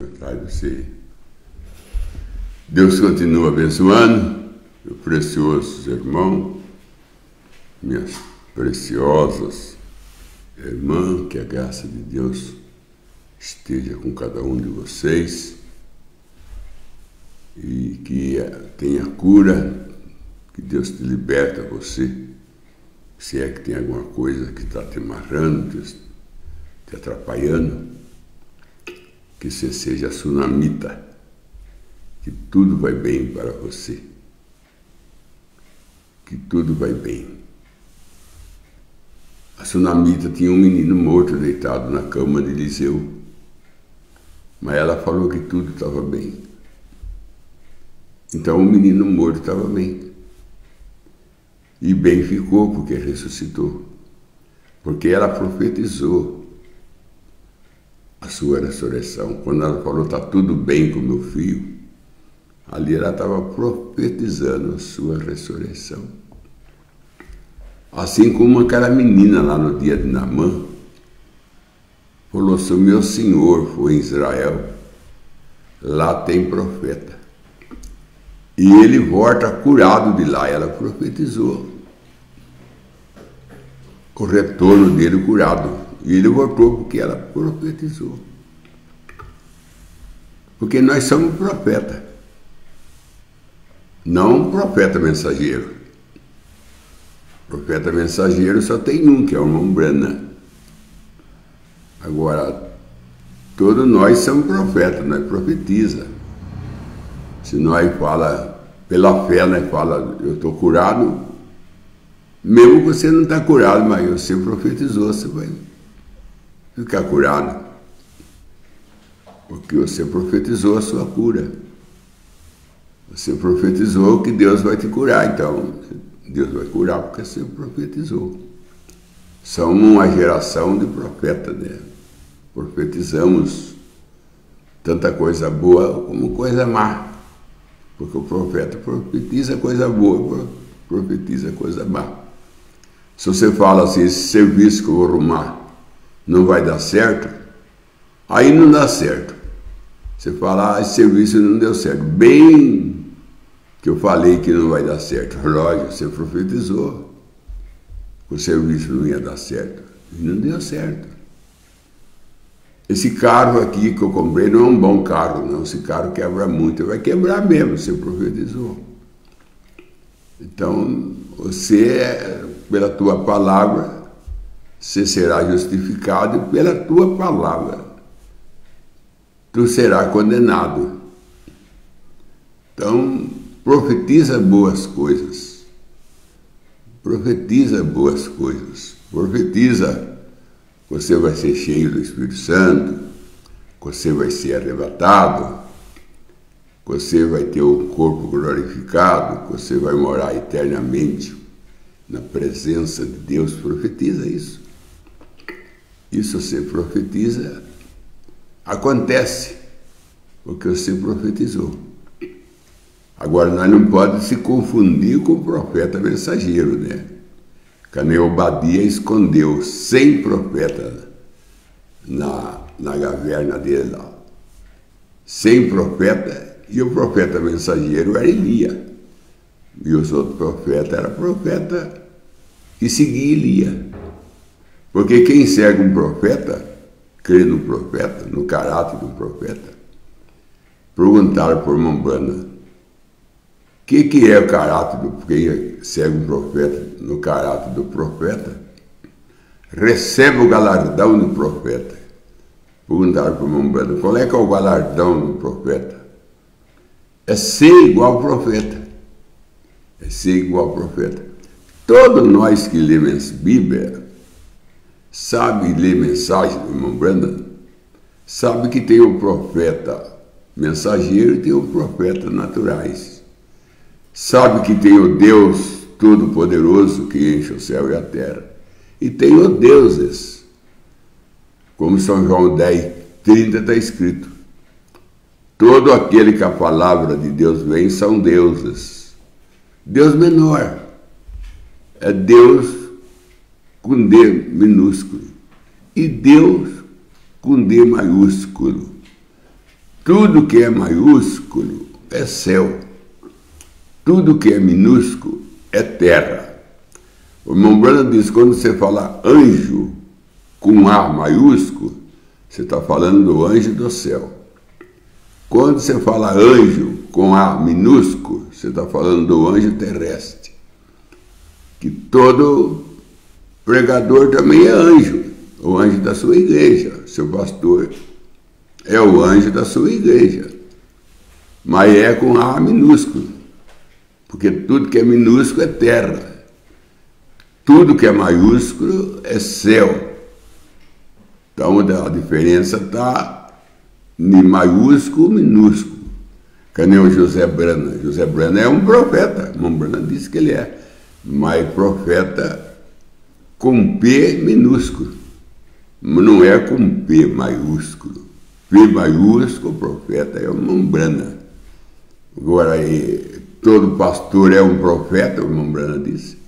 Atrás de você. Deus continua abençoando, meu precioso irmão, minhas preciosas irmãs, que a graça de Deus esteja com cada um de vocês e que tenha cura, que Deus te liberta você, se é que tem alguma coisa que está te amarrando, te atrapalhando, que você seja tsunamita, que tudo vai bem para você, que tudo vai bem. A tsunamita tinha um menino morto deitado na cama de Eliseu, mas ela falou que tudo estava bem. Então o menino morto estava bem. E bem ficou, porque ressuscitou. Porque ela profetizou a sua ressurreição. Quando ela falou, está tudo bem com meu filho, ali ela estava profetizando a sua ressurreição. Assim como aquela menina lá no dia de Naamã, falou, se o meu senhor foi em Israel, lá tem profeta. E ele volta curado de lá, ela profetizou o retorno dele curado. E ele voltou porque ela profetizou. Porque nós somos profeta, não profeta mensageiro. Profeta mensageiro só tem um, que é o irmão Branham. Agora, todos nós somos profetas, nós profetiza. Se nós fala pela fé, nós fala, eu estou curado, mesmo que você não está curado, mas você profetizou, você vai ficar curado. Porque você profetizou a sua cura. Você profetizou que Deus vai te curar, então Deus vai curar porque você profetizou. Somos uma geração de profetas, né? Profetizamos tanta coisa boa como coisa má. Porque o profeta profetiza coisa boa, profetiza coisa má. Se você fala assim, esse serviço que eu vou arrumar não vai dar certo, aí não dá certo. Você fala, esse serviço não deu certo. Bem que eu falei que não vai dar certo. Lógico, você profetizou que o serviço não ia dar certo. E não deu certo. Esse carro aqui que eu comprei não é um bom carro, não. Esse carro quebra muito. Vai quebrar mesmo, você profetizou. Então, você, pela tua palavra, você será justificado e pela tua palavra tu será condenado. Então, profetiza boas coisas. Profetiza boas coisas. Profetiza que você vai ser cheio do Espírito Santo, que você vai ser arrebatado, que você vai ter o corpo glorificado, que você vai morar eternamente na presença de Deus. Profetiza isso. Isso você profetiza, acontece, porque você profetizou. Agora, nós não podemos se confundir com o profeta mensageiro, né? Que Obadia escondeu 100 profetas na caverna dele lá. 100 profetas, e o profeta mensageiro era Elias. E os outros profetas eram profetas que seguiam Elias. Porque quem segue um profeta, crê no profeta, no caráter do profeta. Perguntaram por irmão Branham, o que é o caráter do quem segue um profeta no caráter do profeta? Recebe o galardão do profeta. Perguntaram para o irmão Branham, qual é que é o galardão do profeta? É ser igual ao profeta. É ser igual ao profeta. Todos nós que lemos Bíblia, sabe ler mensagem do irmão Branham, sabe que tem o profeta mensageiro e tem o profeta naturais. Sabe que tem o Deus Todo-Poderoso que enche o céu e a terra. E tem os deuses. Como São João 10:30 está escrito. Todo aquele que a palavra de Deus vem são deuses. Deus menor é Deus com D minúsculo. E Deus com D maiúsculo. Tudo que é maiúsculo é céu. Tudo que é minúsculo é terra. O irmão Branham diz, quando você fala anjo com A maiúsculo, você está falando do anjo do céu. Quando você fala anjo com A minúsculo, você está falando do anjo terrestre. Que todo pregador também é anjo, o anjo da sua igreja. Seu pastor é o anjo da sua igreja, mas é com A minúsculo, porque tudo que é minúsculo é terra, tudo que é maiúsculo é céu. Então a diferença está em maiúsculo e minúsculo. Que nem o José Brana. José Brana é um profeta, o irmão Brana disse que ele é, mas profeta com P minúsculo, não é com P maiúsculo. P maiúsculo, profeta é uma Brana. Agora, todo pastor é um profeta, o irmão Brana disse.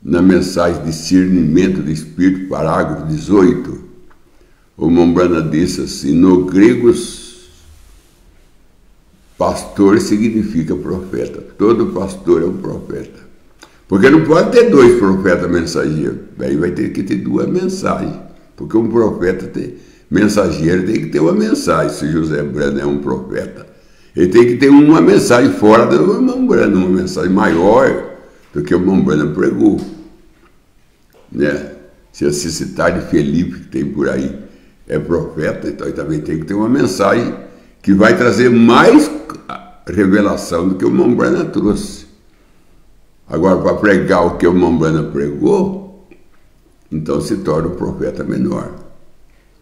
Na mensagem Discernimento do Espírito, parágrafo 18, o irmão Brana disse assim, no grego, pastor significa profeta. Todo pastor é um profeta. Porque não pode ter dois profetas mensageiros. Aí vai ter que ter duas mensagens. Porque um profeta mensageiro tem que ter uma mensagem. Se José Brana é um profeta, ele tem que ter uma mensagem fora do irmão Brana, uma mensagem maior do que o irmão Brana pregou. Né? Se a Cicitade Felipe, que tem por aí, é profeta, então ele também tem que ter uma mensagem que vai trazer mais revelação do que o irmão Brana trouxe. Agora, para pregar o que o irmão Brana pregou, então se torna um profeta menor.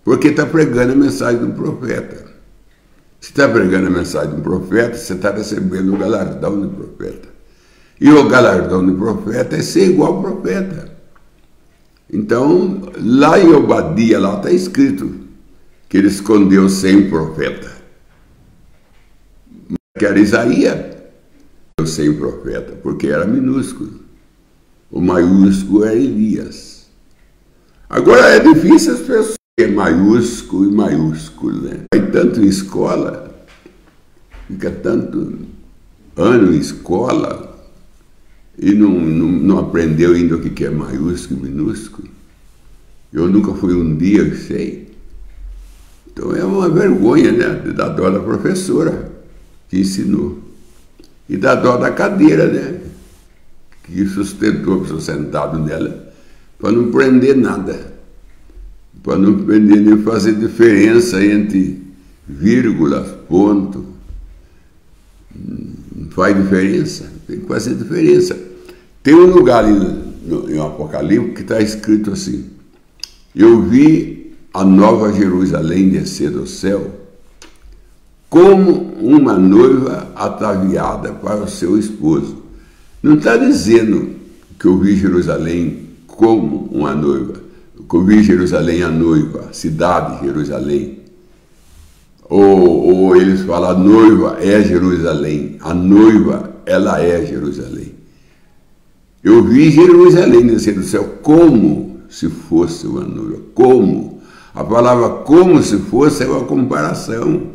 Porque está pregando a mensagem de um profeta. Se está pregando a mensagem de um profeta, você está recebendo o galardão do profeta. E o galardão do profeta é ser igual ao profeta. Então, lá em Obadia, lá está escrito que ele escondeu 100 profetas. Que era Isaías, 100 profetas, porque era minúsculo. O maiúsculo era Elias. Agora é difícil as pessoas é maiúsculo e maiúsculo, né? Vai tanto em escola, fica tanto ano em escola e não aprendeu ainda o que é maiúsculo e minúsculo. Eu nunca fui um dia, eu sei. Então é uma vergonha, né? Da dó da professora que ensinou. E da dó da cadeira, né? Que sustentou a pessoa sentado nela para não aprender nada. Para não aprender nem fazer diferença entre vírgulas, ponto. Não faz diferença, tem que fazer diferença. Tem um lugar ali em Apocalipse que está escrito assim: eu vi a nova Jerusalém descer do céu como uma noiva ataviada para o seu esposo. Não está dizendo que eu vi Jerusalém como uma noiva. Que eu vi Jerusalém a noiva, cidade de Jerusalém. Ou eles falam, a noiva é Jerusalém. A noiva, ela é Jerusalém. Eu vi Jerusalém descer do céu como se fosse uma noiva. Como? A palavra como se fosse é uma comparação.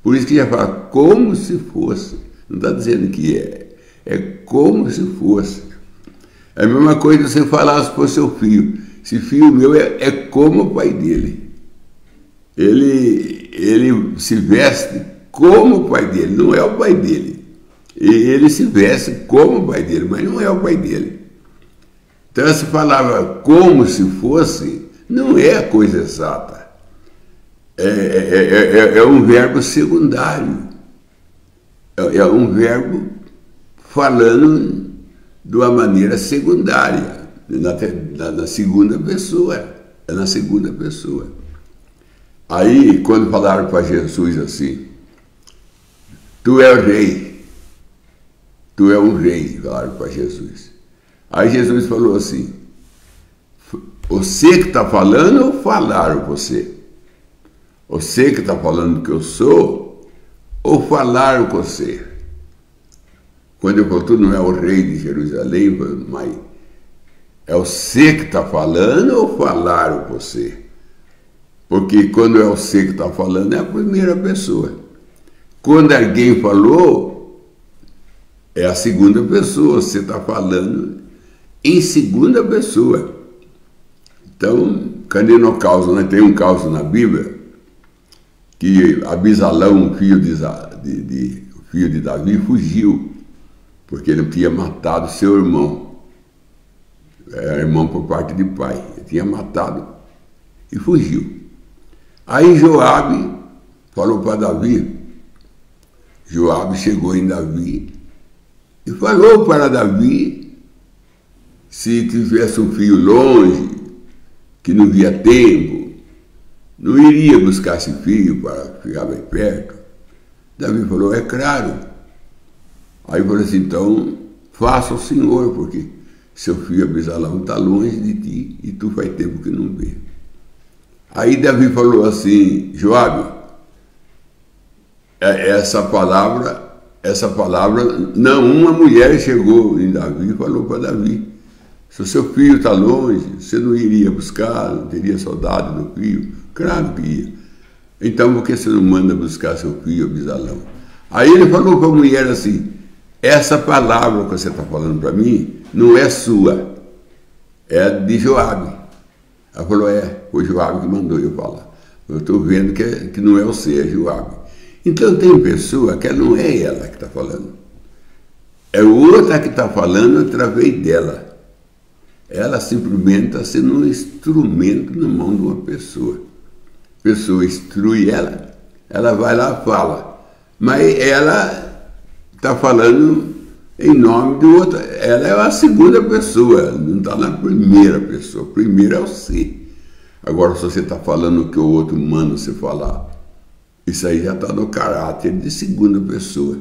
Por isso que já fala como se fosse. Não está dizendo que é. É como se fosse. É a mesma coisa que você falasse para o seu filho. Esse filho meu é como o pai dele. Ele se veste como o pai dele, não é o pai dele. E ele se veste como o pai dele, mas não é o pai dele. Então essa palavra como se fosse não é a coisa exata. É um verbo secundário. É um verbo falando de uma maneira secundária. Na segunda pessoa, é na segunda pessoa. Aí, quando falaram para Jesus assim, tu é o rei, tu é um rei, falaram para Jesus. Aí Jesus falou assim, você que está falando ou falaram você? Você que está falando que eu sou ou falaram com você? Quando eu falo, tu não é o rei de Jerusalém, mas é você que está falando ou falaram você? Porque quando é você que está falando, é a primeira pessoa. Quando alguém falou, é a segunda pessoa. Você está falando em segunda pessoa. Então, cadê no caos? Né? Tem um caos na Bíblia que Abisalão, filho de Davi, fugiu, porque ele tinha matado seu irmão. Era irmão por parte de pai. Ele tinha matado e fugiu. Aí Joabe falou para Davi. Joabe chegou em Davi e falou para Davi, se tivesse um filho longe, que não via tempo, não iria buscar esse filho para ficar bem perto. Davi falou, é claro. Aí falou assim, então faça o Senhor, porque seu filho Abisalão está longe de ti e tu faz tempo que não vê. Aí Davi falou assim, Joabe, essa palavra, não, uma mulher chegou em Davi e falou para Davi, se o seu filho está longe, você não iria buscar, não teria saudade do filho? Claro que ia. Então por que você não manda buscar seu filho Abisalão? Aí ele falou para a mulher assim, essa palavra que você está falando para mim não é sua, é de Joabe. Ela falou, foi Joabe que mandou eu falar. Eu estou vendo que não é você, é Joabe. Então tem pessoa que não é ela que está falando. É outra que está falando através dela. Ela simplesmente está sendo um instrumento na mão de uma pessoa. A pessoa instrui ela vai lá e fala. Mas ela está falando em nome de outra. Ela é a segunda pessoa, não está na primeira pessoa. A primeira é você. Agora, se você está falando o que o outro manda você falar, isso aí já está no caráter de segunda pessoa.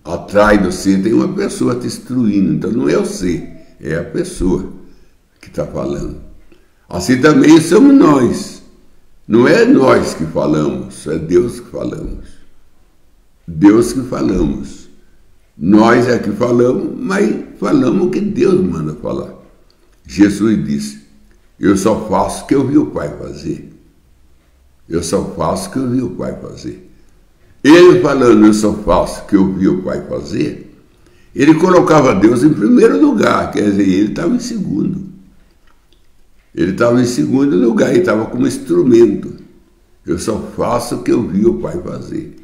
Atrás de você tem uma pessoa te instruindo. Então não é você, é a pessoa que está falando. Assim também somos nós. Não é nós que falamos, é Deus que falamos. Deus que falamos. Nós é que falamos, mas falamos o que Deus manda falar. Jesus disse, eu só faço o que eu vi o Pai fazer. Eu só faço o que eu vi o Pai fazer. Ele falando, eu só faço o que eu vi o Pai fazer, ele colocava Deus em primeiro lugar, quer dizer, ele estava em segundo. Ele estava em segundo lugar, ele estava como instrumento. Eu só faço o que eu vi o Pai fazer.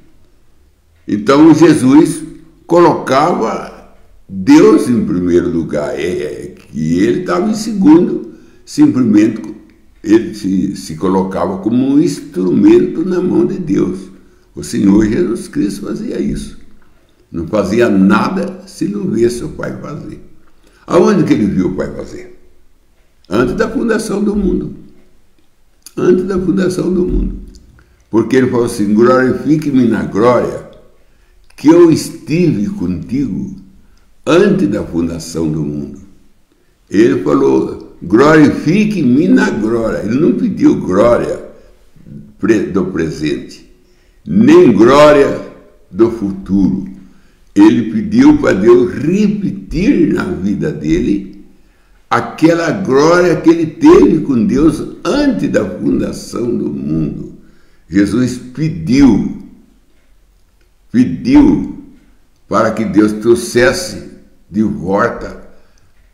Então Jesus colocava Deus em primeiro lugar, e ele estava em segundo, simplesmente ele se colocava como um instrumento na mão de Deus. O Senhor Jesus Cristo fazia isso. Não fazia nada se não visse o Pai fazer. Aonde que ele viu o Pai fazer? Antes da fundação do mundo. Antes da fundação do mundo. Porque ele falou assim, glorifique-me na glória que eu estive contigo antes da fundação do mundo. Ele falou, glorifique-me na glória. Ele não pediu glória do presente, nem glória do futuro. Ele pediu para Deus repetir na vida dele aquela glória que ele teve com Deus antes da fundação do mundo. Jesus pediu para que Deus trouxesse de volta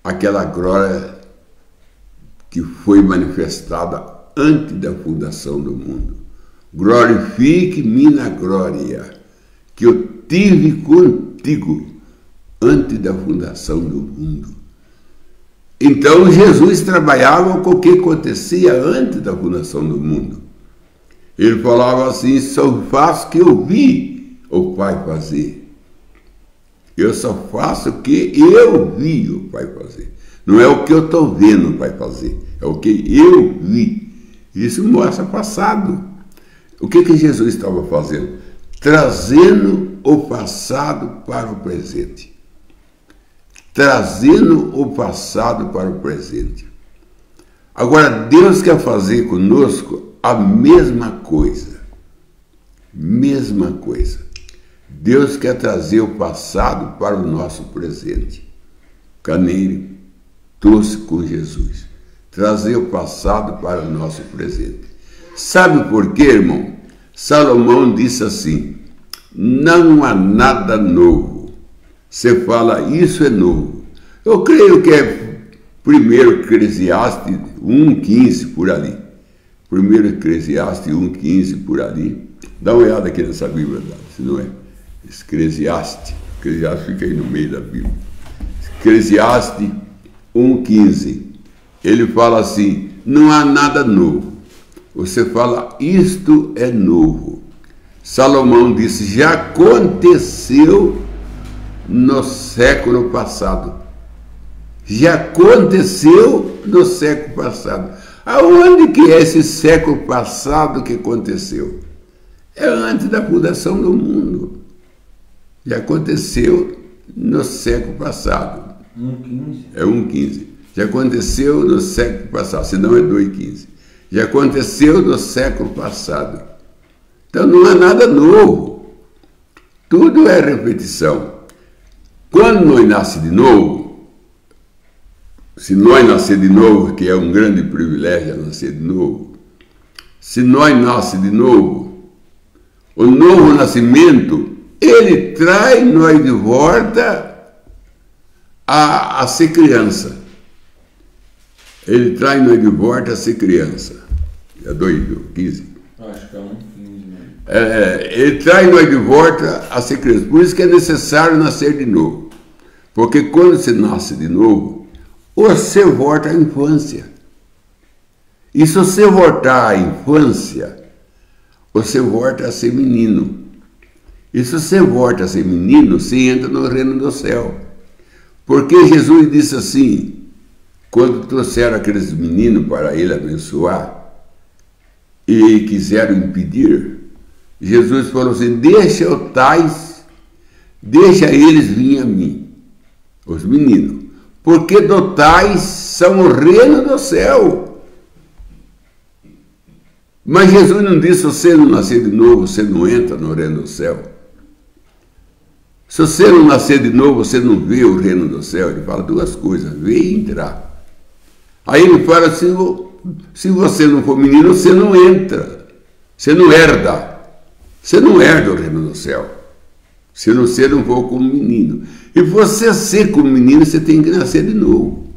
aquela glória que foi manifestada antes da fundação do mundo. Glorifique-me na glória que eu tive contigo antes da fundação do mundo. Então Jesus trabalhava com o que acontecia antes da fundação do mundo. Ele falava assim, só faço o que eu vi o Pai fazer. Eu só faço o que eu vi o Pai fazer. Não é o que eu estou vendo o Pai fazer, é o que eu vi. Isso mostra passado. O que Jesus estava fazendo? Trazendo o passado para o presente. Trazendo o passado para o presente. Agora, Deus quer fazer conosco a mesma coisa. Mesma coisa. Deus quer trazer o passado para o nosso presente. Carneiro trouxe com Jesus. Trazer o passado para o nosso presente. Sabe por quê, irmão? Salomão disse assim: não há nada novo. Você fala, isso é novo. Eu creio que é 1 Eclesiastes 1,15 por ali. 1 Eclesiastes 1,15 por ali. Dá uma olhada aqui nessa Bíblia, se não é? Eclesiastes fica aí no meio da Bíblia. Eclesiastes 1,15. Ele fala assim: não há nada novo. Você fala, isto é novo. Salomão disse, já aconteceu no século passado. Já aconteceu no século passado. Aonde que é esse século passado que aconteceu? É antes da fundação do mundo. Já aconteceu no século passado. 1,15. É 1,15. Já aconteceu no século passado, senão é 2,15. Já aconteceu no século passado. Então não é nada novo. Tudo é repetição. Quando nós nascemos de novo, se nós nascer de novo, que é um grande privilégio nascer de novo, se nós nascemos de novo, o novo nascimento, ele traz nós de volta a ser criança. Ele traz nós de volta a ser criança. É 2,15. Acho que é 1,15 mesmo. Ele traz nós de volta a ser criança. Por isso que é necessário nascer de novo. Porque quando você nasce de novo, você volta à infância. E se você voltar à infância, você volta a ser menino. E se você volta a ser menino, você entra no reino do céu. Porque Jesus disse assim, quando trouxeram aqueles meninos para ele abençoar e quiseram impedir, Jesus falou assim, deixa os tais, deixa eles vir a mim, os meninos, porque do tais são o reino do céu. Mas Jesus não disse, se você não nascer de novo, você não entra no reino do céu. Se você não nascer de novo, você não vê o reino do céu. Ele fala duas coisas, ver e entrar. Aí ele fala assim, se você não for menino, você não entra, você não herda. Você não herda o reino do céu. Se você não for como menino. E você ser como menino, você tem que nascer de novo.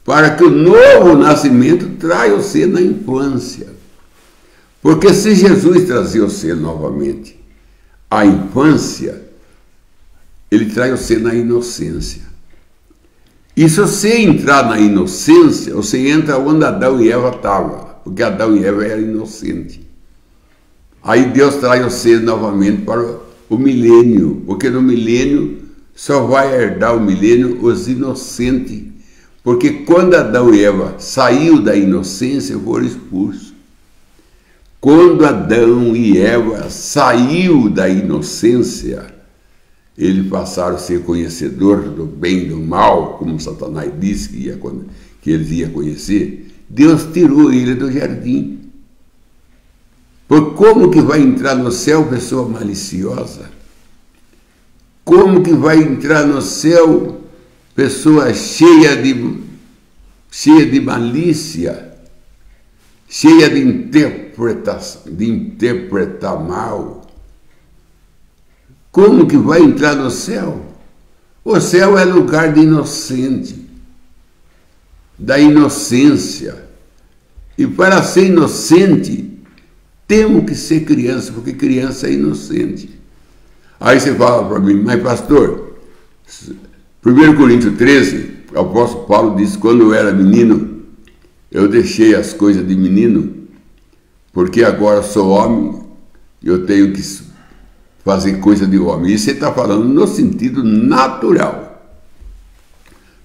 Para que o novo nascimento traia você na infância. Porque se Jesus trazer você novamente à infância, ele traz você na inocência. E se você entrar na inocência, você entra onde Adão e Eva estavam, porque Adão e Eva eram inocentes. Aí Deus traz você novamente para o milênio, porque no milênio só vai herdar o milênio os inocentes. Porque quando Adão e Eva saiu da inocência, foram expulsos. Quando Adão e Eva saiu da inocência, eles passaram a ser conhecedores do bem e do mal, como Satanás disse que eles iam conhecer. Deus tirou ele do jardim. Por como que vai entrar no céu pessoa maliciosa? Como que vai entrar no céu pessoa cheia de malícia, cheia de interpretar mal? Como que vai entrar no céu? O céu é lugar de inocente, da inocência. E para ser inocente, temos que ser criança, porque criança é inocente. Aí você fala para mim, mas pastor, 1 Coríntios 13, o apóstolo Paulo disse, quando eu era menino, eu deixei as coisas de menino, porque agora sou homem, eu tenho que fazer coisa de homem. Isso você está falando no sentido natural.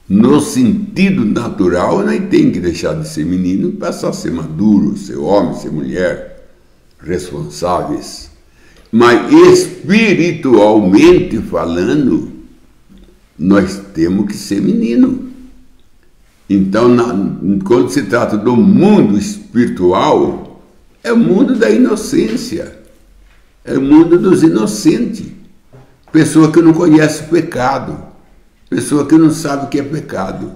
No sentido natural, nós temos que deixar de ser menino e passar a ser maduro, ser homem, ser mulher, responsáveis. Mas espiritualmente falando, nós temos que ser menino. Então, quando se trata do mundo espiritual, é o mundo da inocência. É o mundo dos inocentes. Pessoa que não conhece o pecado. Pessoa que não sabe o que é pecado.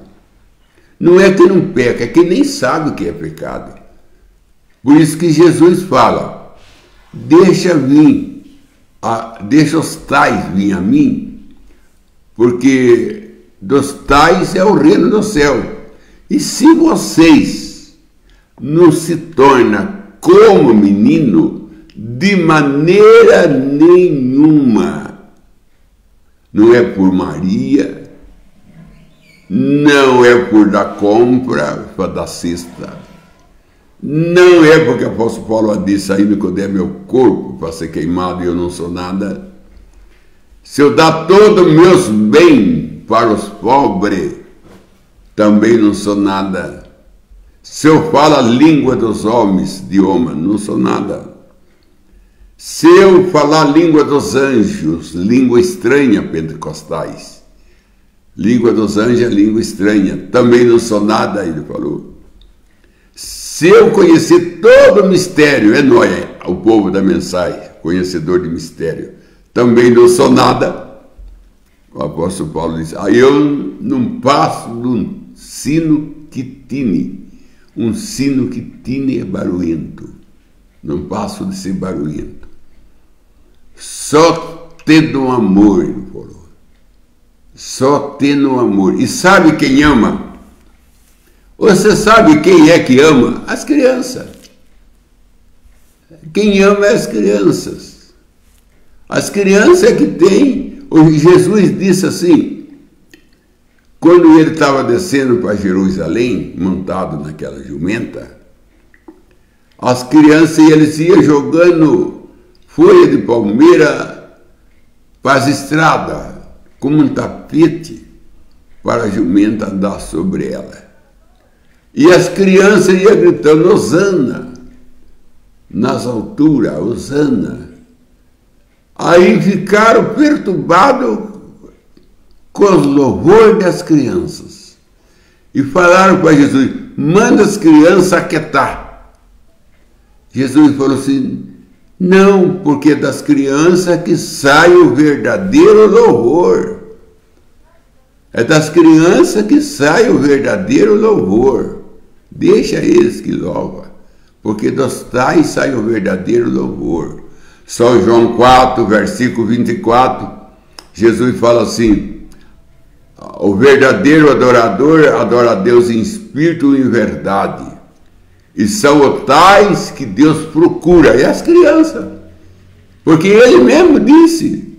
Não é que não peca, é que nem sabe o que é pecado. Por isso que Jesus fala, deixa os tais vir a mim, porque dos tais é o reino do céu. E se vocês não se tornam como menino, de maneira nenhuma, não é por Maria, não é por dar compra, para dar cesta, não é porque o apóstolo Paulo disse aí, Nicodemo, meu corpo para ser queimado e eu não sou nada. Se eu dar todos os meus bens para os pobres, também não sou nada. Se eu falo a língua dos homens, idioma, não sou nada. Se eu falar a língua dos anjos, língua estranha, pentecostais, língua dos anjos é língua estranha, também não sou nada, ele falou. Se eu conhecer todo o mistério, é nós, o povo da mensagem, conhecedor de mistério, também não sou nada. O apóstolo Paulo diz, eu não passo de um sino que tine. Um sino que tine é barulhento. Não passo de ser barulhento. Só tendo um amor, ele falou. Só tendo um amor. E sabe quem ama? Você sabe quem é que ama? As crianças. Quem ama é as crianças. As crianças é que tem. Jesus disse assim, quando ele estava descendo para Jerusalém, montado naquela jumenta, as crianças, eles iam jogando folha de palmeira para as estradas, como um tapete, para a jumenta andar sobre ela. E as crianças iam gritando, Hosana, nas alturas, Hosana. Aí ficaram perturbados com os louvores das crianças. E falaram para Jesus, manda as crianças aquietar. Jesus falou assim, não, porque é das crianças que sai o verdadeiro louvor. É das crianças que sai o verdadeiro louvor. Deixa eles que louvam, porque dos tais sai o verdadeiro louvor. São João 4, versículo 24, Jesus fala assim, o verdadeiro adorador adora a Deus em espírito e em verdade. E são os tais que Deus procura, e as crianças. Porque ele mesmo disse,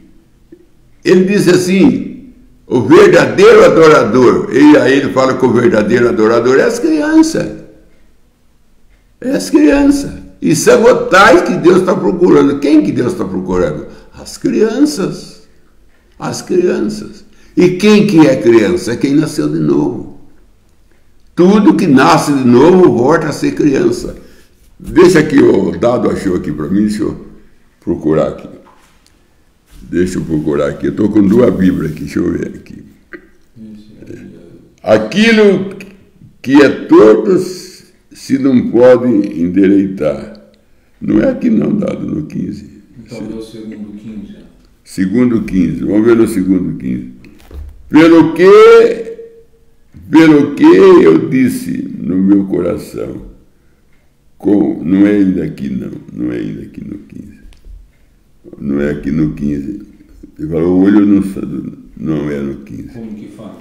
ele disse assim, o verdadeiro adorador, e aí ele fala que o verdadeiro adorador é as crianças. É as crianças. E são os tais que Deus está procurando. Quem que Deus está procurando? As crianças. As crianças. E quem que é criança? É quem nasceu de novo. Tudo que nasce de novo volta a ser criança. Deixa aqui, o Dado achou aqui para mim, deixa eu procurar aqui. Deixa eu procurar aqui. Eu estou com duas Bíblias aqui, deixa eu ver aqui. Aquilo que é todos se não pode endireitar. Não é aqui não, Dado, no 15. Então é o segundo 15. Segundo 15, vamos ver no segundo 15. Pelo que eu disse no meu coração, não é ainda aqui não é ainda aqui no 15. Não é aqui no 15. Ele falou, o olho não é no 15. Como que fala?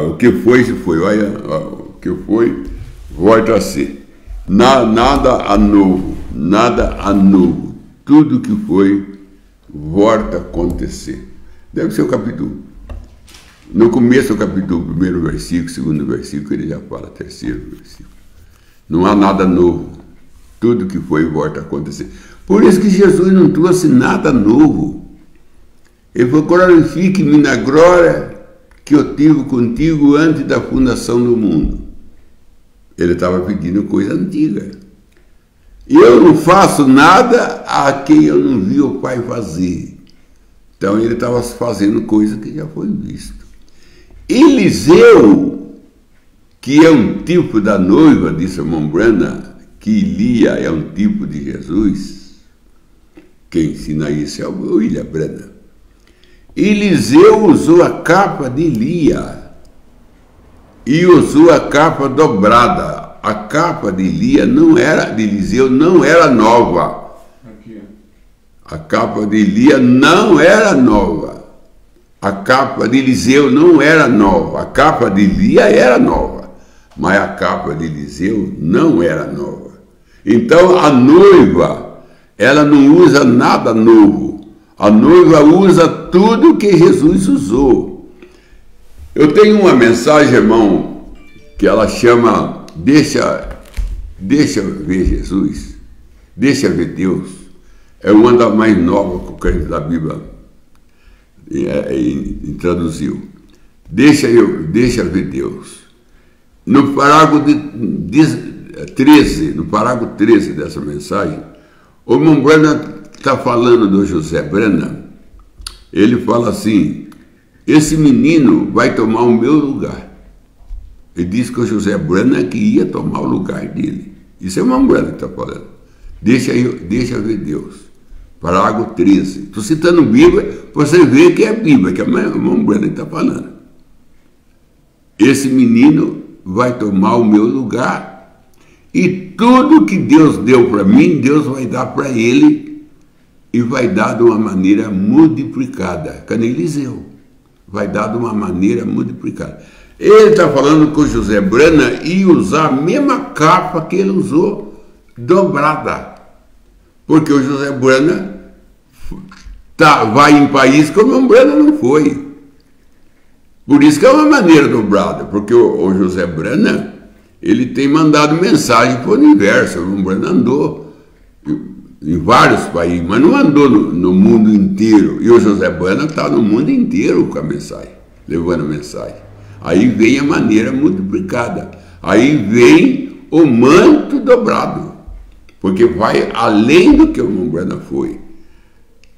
O que foi, se foi. Olha, o que foi, volta a ser. Nada a novo, nada a novo. Tudo que foi, volta a acontecer. Deve ser o capítulo. No começo do capítulo, primeiro versículo, segundo versículo, ele já fala, terceiro versículo. Não há nada novo. Tudo que foi, volta a acontecer. Por isso que Jesus não trouxe nada novo. Ele falou, glorifique-me na glória que eu tive contigo antes da fundação do mundo. Ele estava pedindo coisa antiga. E eu não faço nada a quem eu não vi o Pai fazer. Então ele estava fazendo coisa que já foi visto. Eliseu, que é um tipo da noiva de Simão Brana, que Elia é um tipo de Jesus, quem ensina isso é o William Brana. Eliseu usou a capa de Elia e usou a capa dobrada. a capa de Elias não era, de Eliseu não era nova. Aqui, A capa de Elias não era nova. A capa de Eliseu não era nova. A capa de Elias era nova, mas a capa de Eliseu não era nova. Então a noiva, ela não usa nada novo. A noiva usa tudo que Jesus usou. Eu tenho uma mensagem, irmão, que ela chama Deixa ver Jesus, deixa ver Deus. É uma das mais novas que o crente da Bíblia traduziu. Deixa ver Deus. No parágrafo 13 dessa mensagem, o irmão Branham está falando do José Branham. Ele fala assim: esse menino vai tomar o meu lugar. Ele disse que o José Branham que ia tomar o lugar dele. Isso é o irmão Branham que está falando. Deixa ver Deus. Parágrafo 13. Estou citando Bíblia, você vê que é Bíblia, que é o irmão Branham que está falando. Esse menino vai tomar o meu lugar, e tudo que Deus deu para mim, Deus vai dar para ele, e vai dar de uma maneira multiplicada. Cadê Eliseu? Vai dar de uma maneira multiplicada. Ele está falando que o José Branham ia usar a mesma capa que ele usou, dobrada. Porque o José Branham vai em país que o irmão Branham não foi. Por isso que é uma maneira dobrada, porque o José Branham, ele tem mandado mensagem para o universo. O irmão Branham andou em vários países, mas não andou no mundo inteiro. E o José Branham está no mundo inteiro com a mensagem, levando a mensagem. Aí vem a maneira multiplicada. Aí vem o manto dobrado. Porque vai além do que o irmão Branham foi.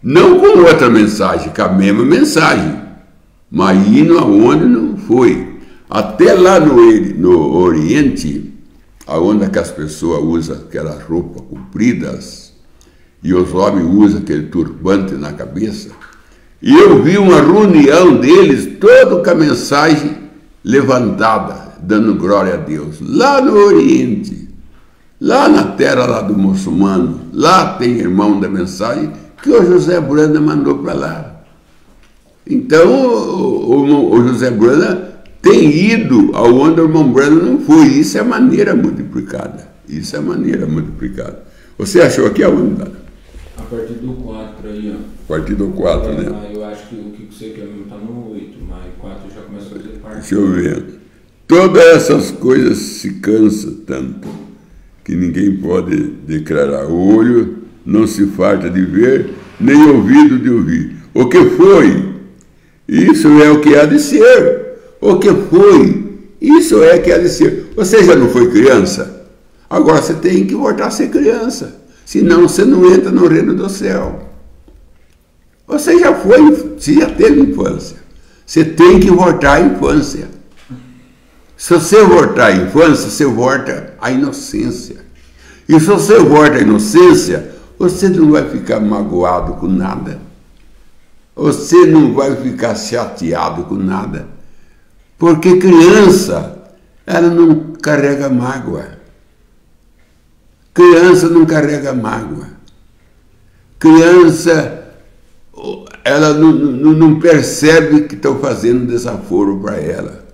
Não com outra mensagem, com a mesma mensagem, mas indo aonde não foi. Até lá no Oriente, aonde que as pessoas usam aquelas roupas compridas e os homens usam aquele turbante na cabeça, e eu vi uma reunião deles, toda com a mensagem levantada, dando glória a Deus, lá no Oriente, lá na terra lá do muçulmano. Lá tem irmão da mensagem que o José Branham mandou para lá. Então o José Branham tem ido aonde o irmão Branham não foi. Isso é maneira multiplicada. Isso é maneira multiplicada. Você achou aqui aonde? A partir do 4 aí, ó. A partir do 4, né? Eu acho que o que você quer mesmo está no 8, mas 4 já começa a fazer parte. Deixa eu ver. Todas essas coisas se cansam tanto que ninguém pode declarar. O olho não se farta de ver, nem ouvido de ouvir. O que foi? Isso é o que há de ser. O que foi? Isso é o que há de ser. Você já não foi criança? Agora você tem que voltar a ser criança. Senão você não entra no reino do céu. Você já foi, você já teve infância. Você tem que voltar à infância. Se você voltar à infância, você volta à inocência. E se você volta à inocência, você não vai ficar magoado com nada. Você não vai ficar chateado com nada. Porque criança, ela não carrega mágoa. Criança não carrega mágoa. Criança, ela não percebe que estão fazendo desaforo para ela.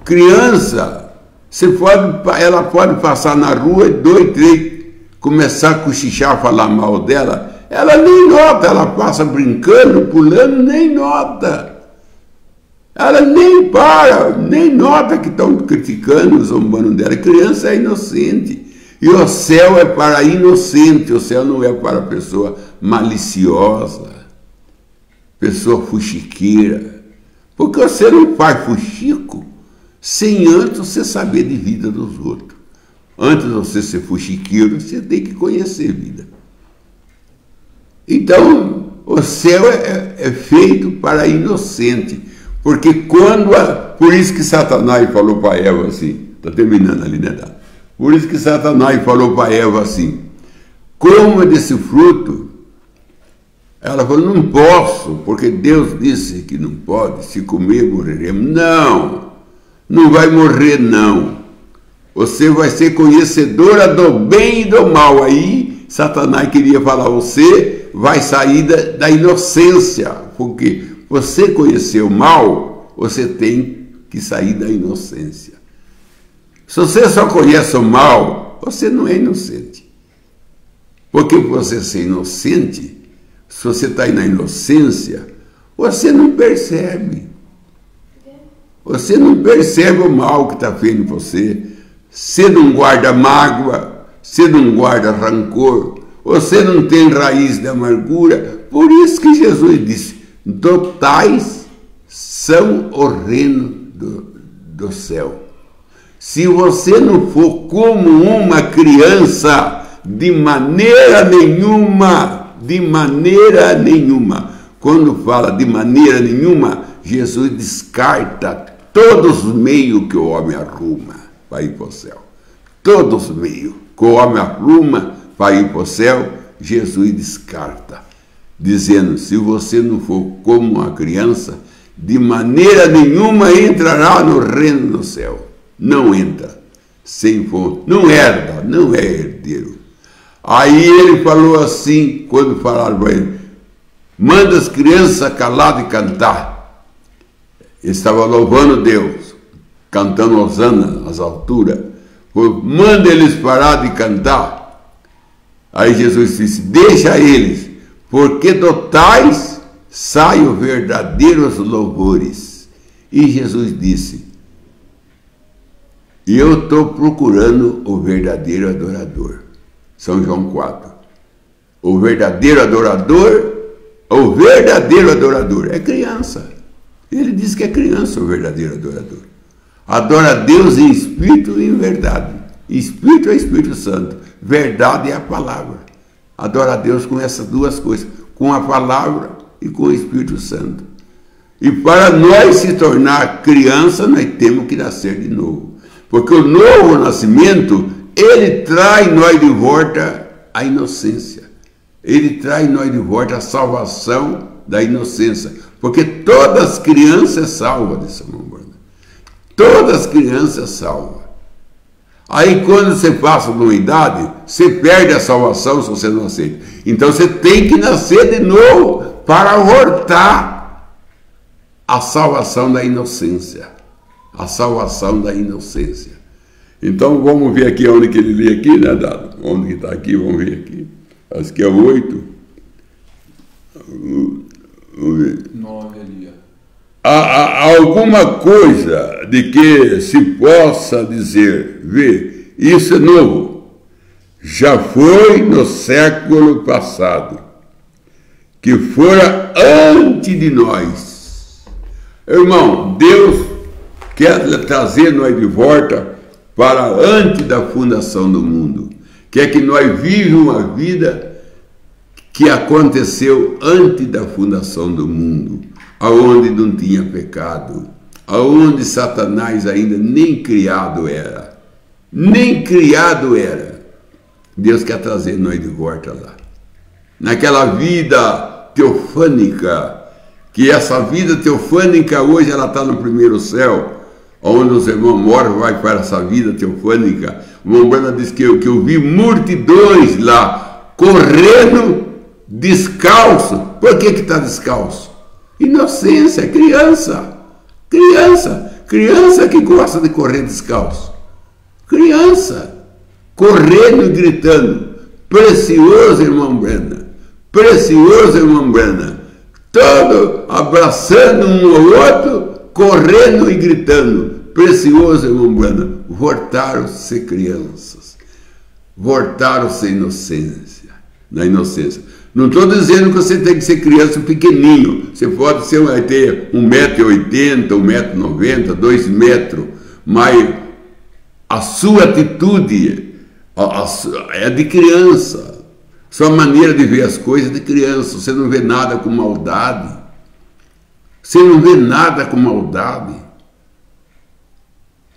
Criança, ela pode passar na rua, 2, 3, começar a cochichar, falar mal dela, ela nem nota, ela passa brincando, pulando, nem nota. Ela nem para, nem nota que estão criticando, zombando dela. A criança é inocente. E o céu é para inocente, o céu não é para pessoa maliciosa, pessoa fuxiqueira. Porque você não faz fuxico sem antes você saber de vida dos outros. Antes de você ser fuxiqueiro, você tem que conhecer vida. Então, o céu é feito para inocente. Porque por isso que Satanás falou para Eva assim, está terminando ali, né, Dado? Por isso que Satanás falou para Eva assim, coma desse fruto. Ela falou, não posso, porque Deus disse que não pode, se comer morreremos. Não vai morrer não. Você vai ser conhecedora do bem e do mal. Aí Satanás queria falar, você vai sair da inocência, porque você conheceu o mal, você tem que sair da inocência. Se você só conhece o mal, você não é inocente. Porque você ser inocente, se você está aí na inocência, você não percebe. Você não percebe o mal que está feito em você. Você não guarda mágoa, você não guarda rancor, você não tem raiz de amargura. Por isso que Jesus disse, dotais são o reino do céu. Se você não for como uma criança, de maneira nenhuma, quando fala de maneira nenhuma, Jesus descarta todos os meios que o homem arruma para ir para o céu. Todos os meios que o homem arruma para ir para o céu, Jesus descarta, dizendo, se você não for como uma criança, de maneira nenhuma entrará no reino do céu. Não entra, sem for, não herda, não é herdeiro. Aí ele falou assim, quando falaram para ele, manda as crianças calar e cantar. Ele estava louvando Deus, cantando hosana nas alturas. Manda eles parar de cantar. Aí Jesus disse, deixa eles, porque do tais saem os verdadeiros louvores. E Jesus disse, eu estou procurando o verdadeiro adorador. São João 4. O verdadeiro adorador é criança. Ele diz que é criança o verdadeiro adorador. Adora a Deus em espírito e em verdade. Espírito é Espírito Santo. Verdade é a palavra. Adora a Deus com essas duas coisas. Com a palavra e com o Espírito Santo. E para nós se tornar criança, nós temos que nascer de novo. Porque o novo nascimento, ele traz nós de volta a inocência. Ele traz nós de volta a salvação da inocência. Porque todas as crianças salvam dessa mão. Todas as crianças salvam. Aí quando você passa de uma idade, você perde a salvação se você não aceita. Então você tem que nascer de novo para voltar à salvação da inocência. A salvação da inocência. Então vamos ver aqui onde que ele lê aqui, né, Dado? Onde que está aqui, vamos ver aqui. Acho que é 8. Vamos ver. 9 ali, ó. Há alguma coisa de que se possa dizer, vê, isso é novo. Já foi no século passado, que fora antes de nós. Irmão, Deus quer trazer nós de volta para antes da fundação do mundo. Quer que nós vivamos uma vida que aconteceu antes da fundação do mundo, aonde não tinha pecado, aonde Satanás ainda nem criado era. Nem criado era. Deus quer trazer nós de volta lá. Naquela vida teofânica, que essa vida teofânica hoje ela está no primeiro céu, onde os irmãos moram, vai para essa vida teofânica. O irmão Brana diz que eu vi multidões lá, correndo descalço. Por que está descalço? Inocência, criança. Criança que gosta de correr descalço. Criança, correndo e gritando. Precioso, irmão Brana. Precioso, irmão Brana. Todo abraçando um ao outro, correndo e gritando. Precioso, irmão Brana. Voltaram-se crianças. Voltaram-se inocência. Na inocência. Não estou dizendo que você tem que ser criança pequenininho. Você pode ser, vai ter 1,80 m, 1,90 m, 2 metros. Mas a sua atitude é de criança. Sua maneira de ver as coisas é de criança. Você não vê nada com maldade. Você não vê nada com maldade.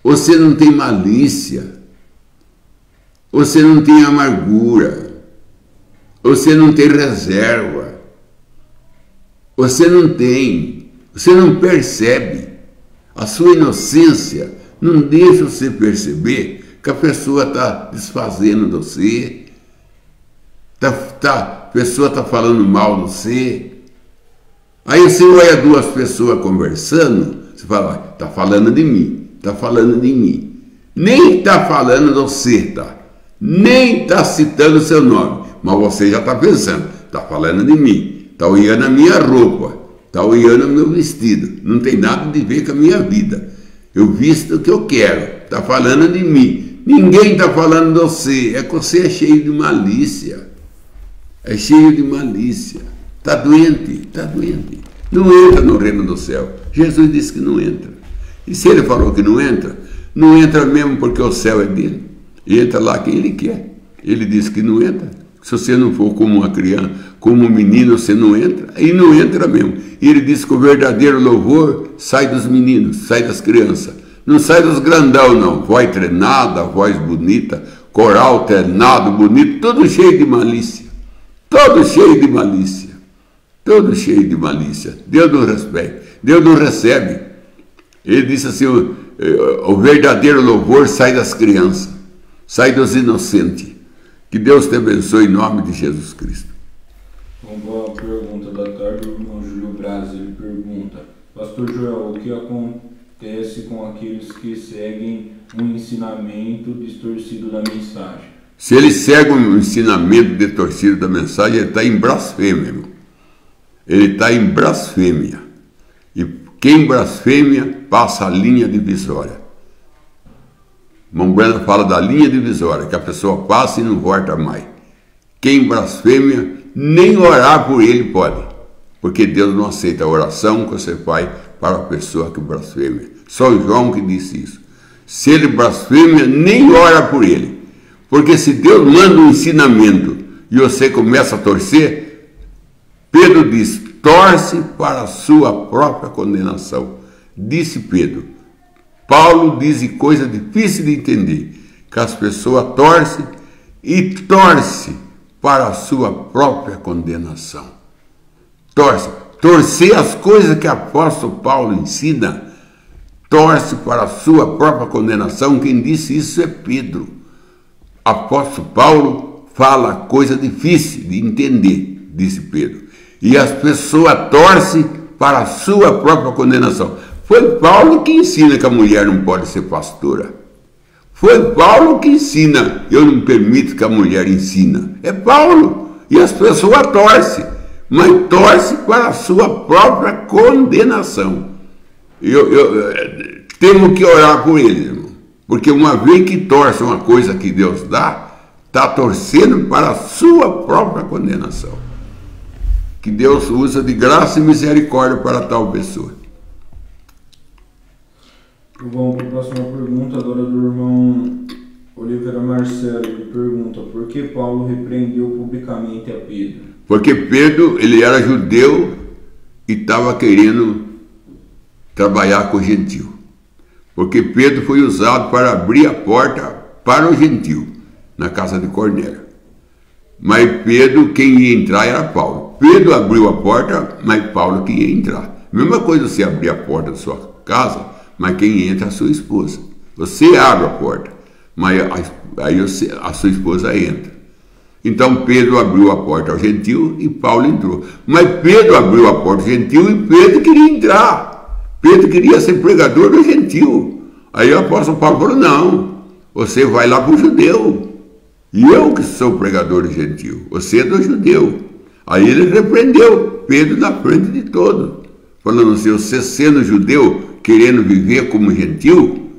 Você não tem malícia. Você não tem amargura. Você não tem reserva. Você não tem. Você não percebe. A sua inocência não deixa você perceber que a pessoa está desfazendo de você, a pessoa está falando mal de você. Aí você olha duas pessoas conversando, você fala, está falando de mim, está falando de mim. Nem está falando de você, tá? Nem está citando o seu nome, mas você já está pensando, está falando de mim, está olhando a minha roupa, está olhando o meu vestido, não tem nada de ver com a minha vida. Eu visto o que eu quero, está falando de mim. Ninguém está falando de você, é que você é cheio de malícia. É cheio de malícia. Está doente, está doente. Não entra no reino do céu. Jesus disse que não entra. E se ele falou que não entra mesmo porque o céu é dele. E entra lá quem ele quer. Ele disse que não entra. Se você não for como uma criança, como um menino, você não entra. E não entra mesmo. E ele disse que o verdadeiro louvor sai dos meninos, sai das crianças. Não sai dos grandão, não. Voz treinada, voz bonita, coral treinado, bonito, tudo cheio de malícia. Todo cheio de malícia. Todo cheio de malícia. Deus não respeita. Deus não recebe. Ele disse assim, o verdadeiro louvor sai das crianças, sai dos inocentes. Que Deus te abençoe em nome de Jesus Cristo. Uma boa pergunta da tarde, o irmão Júlio Braz, ele pergunta, Pastor Joel, o que acontece com aqueles que seguem um ensinamento distorcido da mensagem? Se ele segue um ensinamento distorcido da mensagem, ele está em blasfêmia, irmão. Ele está em blasfêmia. E quem blasfêmia passa a linha divisória. Mombrana fala da linha divisória, que a pessoa passa e não volta mais. Quem blasfêmia, nem orar por ele pode, porque Deus não aceita a oração que você faz para a pessoa que blasfêmia. Só João que disse isso. Se ele blasfêmia, nem ora por ele. Porque se Deus manda um ensinamento e você começa a torcer, Pedro diz, torce para a sua própria condenação. Disse Pedro. Paulo diz coisa difícil de entender, que as pessoas torcem e torcem para a sua própria condenação. Torcer as coisas que o apóstolo Paulo ensina, torce para a sua própria condenação. Quem disse isso é Pedro. Apóstolo Paulo fala coisa difícil de entender, disse Pedro. E as pessoas torcem para a sua própria condenação. Foi Paulo que ensina que a mulher não pode ser pastora. Foi Paulo que ensina, eu não permito que a mulher ensina. É Paulo. E as pessoas torcem, mas torcem para a sua própria condenação. Temos que orar por eles, irmão. Porque uma vez que torce uma coisa que Deus dá, está torcendo para a sua própria condenação. Que Deus usa de graça e misericórdia para tal pessoa. Vamos para a próxima pergunta agora do irmão Oliveira Marcelo. Ele pergunta, por que Paulo repreendeu publicamente a Pedro? Porque Pedro, ele era judeu e estava querendo trabalhar com o gentio. Porque Pedro foi usado para abrir a porta para o gentio, na casa de Cornélio. Mas Pedro, quem ia entrar era Paulo. Pedro abriu a porta, mas Paulo que ia entrar. Mesma coisa você abrir a porta da sua casa, mas quem entra é a sua esposa. Você abre a porta, mas aí a sua esposa entra. Então Pedro abriu a porta ao gentio e Paulo entrou. Mas Pedro abriu a porta ao gentio e Pedro queria entrar. Pedro queria ser pregador do gentio. Aí o apóstolo Paulo falou, não, você vai lá para o judeu. E eu que sou pregador do gentio, você é do judeu. Aí ele repreendeu Pedro na frente de todos, falando assim, você sendo judeu, querendo viver como gentil,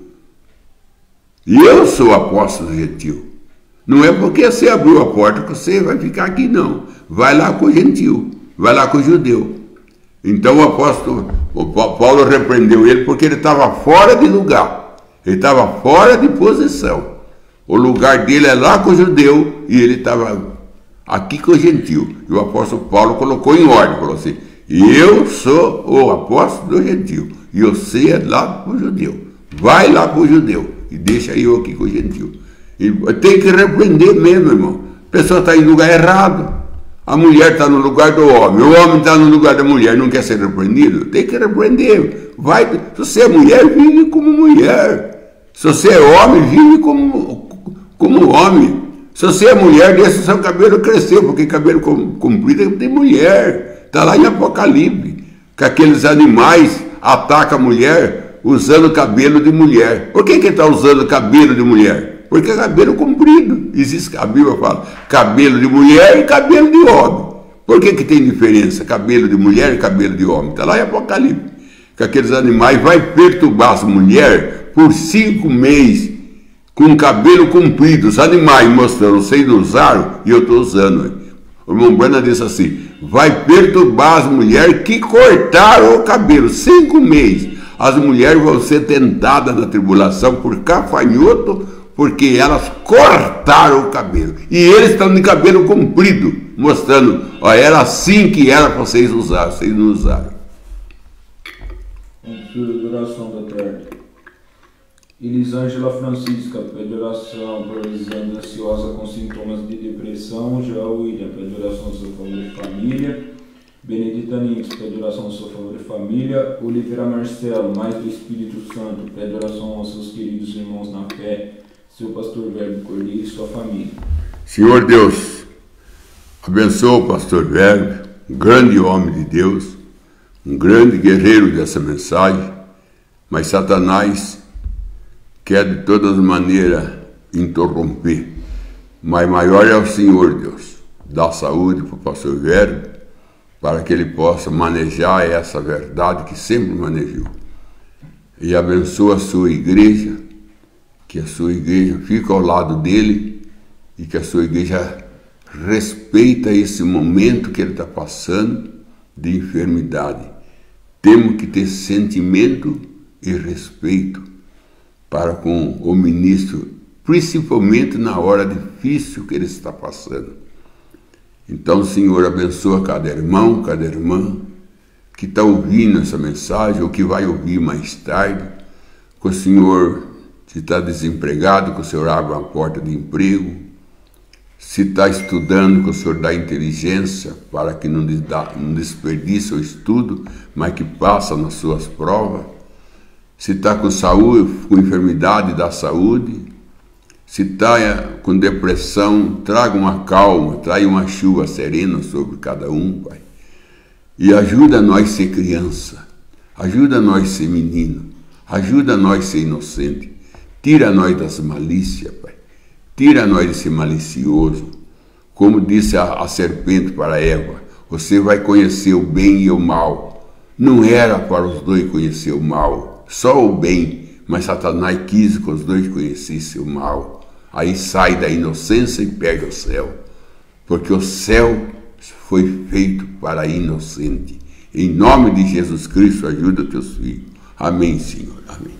e eu sou apóstolo gentil. Não é porque você abriu a porta que você vai ficar aqui, não. Vai lá com o gentil, vai lá com o judeu. Então o Paulo repreendeu ele porque ele estava fora de lugar, ele estava fora de posição. O lugar dele é lá com o judeu e ele estava aqui com o gentil. E o apóstolo Paulo colocou em ordem, falou assim, eu sou o apóstolo do gentil e você é lá com o judeu. Vai lá com o judeu e deixa eu aqui com o gentil. E tem que repreender mesmo, irmão. A pessoa está em lugar errado. A mulher está no lugar do homem, o homem está no lugar da mulher, não quer ser repreendido? Tem que repreender. Vai, se você é mulher, vive como mulher. Se você é homem, vive como homem. Se você é mulher, deixa o seu cabelo crescer, porque cabelo comprido tem mulher. Está lá em Apocalipse, que aqueles animais atacam a mulher usando cabelo de mulher. Por que está usando cabelo de mulher? Porque é cabelo comprido. Existe, a Bíblia fala, cabelo de mulher e cabelo de homem. Por que tem diferença? Cabelo de mulher e cabelo de homem. Está lá em Apocalipse, que aqueles animais vão perturbar as mulheres por 5 meses, com cabelo comprido, os animais mostrando, vocês não usaram, e eu estou usando. O irmão Branham disse assim, vai perturbar as mulheres que cortaram o cabelo, 5 meses. As mulheres vão ser tentadas na tribulação por gafanhoto, porque elas cortaram o cabelo. E eles estão de cabelo comprido, mostrando, ó, era assim que era para vocês usarem, vocês não usaram. Oração da tarde. Elisângela Francisca pede oração por Elisângela ansiosa com sintomas de depressão. Joel William pede oração a seu favor de família. Benedita Nix pede oração a seu favor de família. Oliveira Marcelo, mais do Espírito Santo, pede oração aos seus queridos irmãos na fé, seu pastor Verbo Cordeiro e sua família. Senhor Deus, abençoa o pastor Verbo, um grande homem de Deus, um grande guerreiro dessa mensagem, mas Satanás quer de todas as maneiras interromper. Mas maior é o Senhor Deus. Dá saúde para o pastor Verbo, para que ele possa manejar essa verdade que sempre manejou. E abençoa a sua igreja, que a sua igreja fique ao lado dele e que a sua igreja respeita esse momento que ele está passando de enfermidade. Temos que ter sentimento e respeito para com o ministro, principalmente na hora difícil que ele está passando. Então, Senhor, abençoa cada irmão, cada irmã que está ouvindo essa mensagem ou que vai ouvir mais tarde. Que o Senhor, se está desempregado, que o Senhor abra uma porta de emprego. Se está estudando, que o Senhor dá inteligência para que não desperdice o estudo, mas que passa nas suas provas. Se está com saúde, com enfermidade, dá saúde. Se está com depressão, traga uma calma, traga uma chuva serena sobre cada um, Pai. E ajuda nós a ser criança, ajuda nós a ser menino, ajuda nós a ser inocente. Tira nós das malícias, Pai. Tira nós de ser malicioso. Como disse a serpente para Eva, você vai conhecer o bem e o mal. Não era para os dois conhecer o mal, só o bem, mas Satanás quis que os dois conhecessem o mal. Aí sai da inocência e perde o céu, porque o céu foi feito para inocente. Em nome de Jesus Cristo, ajuda teus filhos. Amém, Senhor. Amém.